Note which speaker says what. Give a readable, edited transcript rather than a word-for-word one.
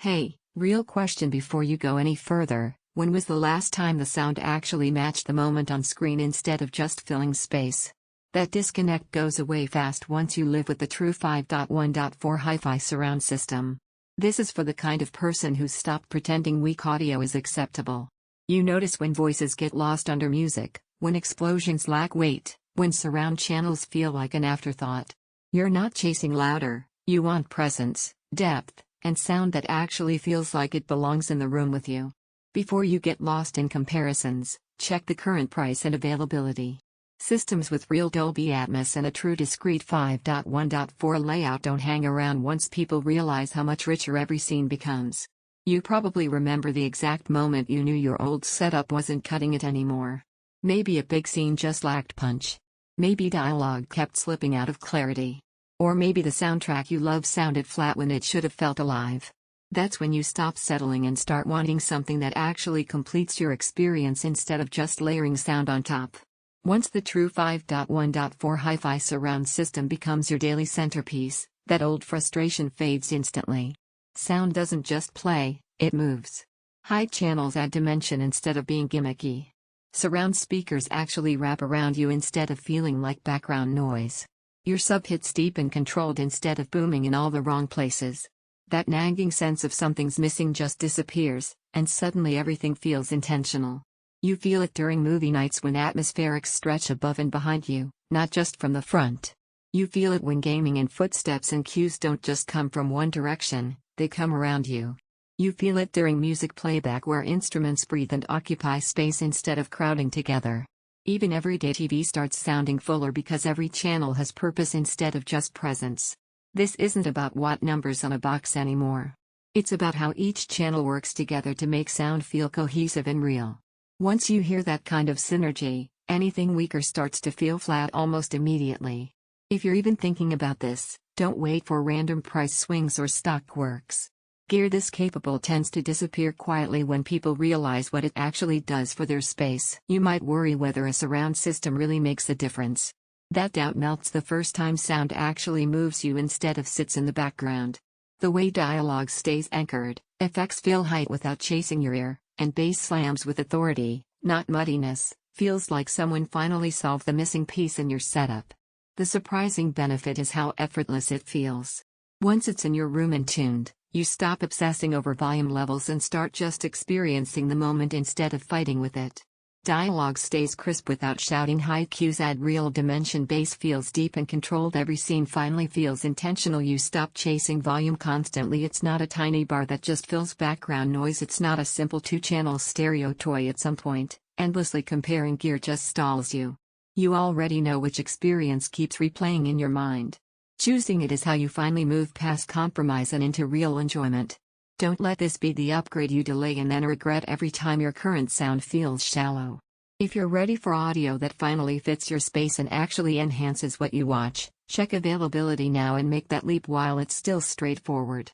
Speaker 1: Hey, real question before you go any further, when was the last time the sound actually matched the moment on screen instead of just filling space? That disconnect goes away fast once you live with the true 5.1.4 hi-fi surround system. This is for the kind of person who's stopped pretending weak audio is acceptable. You notice when voices get lost under music, when explosions lack weight, when surround channels feel like an afterthought. You're not chasing louder, you want presence, depth, and sound that actually feels like it belongs in the room with you. Before you get lost in comparisons, check the current price and availability. Systems with real Dolby Atmos and a true discrete 5.1.4 layout don't hang around once people realize how much richer every scene becomes. You probably remember the exact moment you knew your old setup wasn't cutting it anymore. Maybe a big scene just lacked punch. Maybe dialogue kept slipping out of clarity. Or maybe the soundtrack you love sounded flat when it should have felt alive. That's when you stop settling and start wanting something that actually completes your experience instead of just layering sound on top. Once the true 5.1.4 hi-fi surround system becomes your daily centerpiece, that old frustration fades instantly. Sound doesn't just play, it moves. High channels add dimension instead of being gimmicky. Surround speakers actually wrap around you instead of feeling like background noise. Your sub hits deep and controlled instead of booming in all the wrong places. That nagging sense of something's missing just disappears, and suddenly everything feels intentional. You feel it during movie nights when atmospherics stretch above and behind you, not just from the front. You feel it when gaming and footsteps and cues don't just come from one direction, they come around you. You feel it during music playback where instruments breathe and occupy space instead of crowding together. Even everyday TV starts sounding fuller because every channel has purpose instead of just presence. This isn't about watt numbers on a box anymore. It's about how each channel works together to make sound feel cohesive and real. Once you hear that kind of synergy, anything weaker starts to feel flat almost immediately. If you're even thinking about this, don't wait for random price swings or stock quirks. Gear this capable tends to disappear quietly when people realize what it actually does for their space. You might worry whether a surround system really makes a difference. That doubt melts the first time sound actually moves you instead of sits in the background. The way dialogue stays anchored, effects fill height without chasing your ear, and bass slams with authority, not muddiness, feels like someone finally solved the missing piece in your setup. The surprising benefit is how effortless it feels. Once it's in your room and tuned, you stop obsessing over volume levels and start just experiencing the moment instead of fighting with it. Dialogue stays crisp without shouting, high cues add real dimension, bass feels deep and controlled, every scene finally feels intentional, you stop chasing volume constantly, it's not a tiny bar that just fills background noise, it's not a simple two-channel stereo toy at some point, endlessly comparing gear just stalls you. You already know which experience keeps replaying in your mind. Choosing it is how you finally move past compromise and into real enjoyment. Don't let this be the upgrade you delay and then regret every time your current sound feels shallow. If you're ready for audio that finally fits your space and actually enhances what you watch, check availability now and make that leap while it's still straightforward.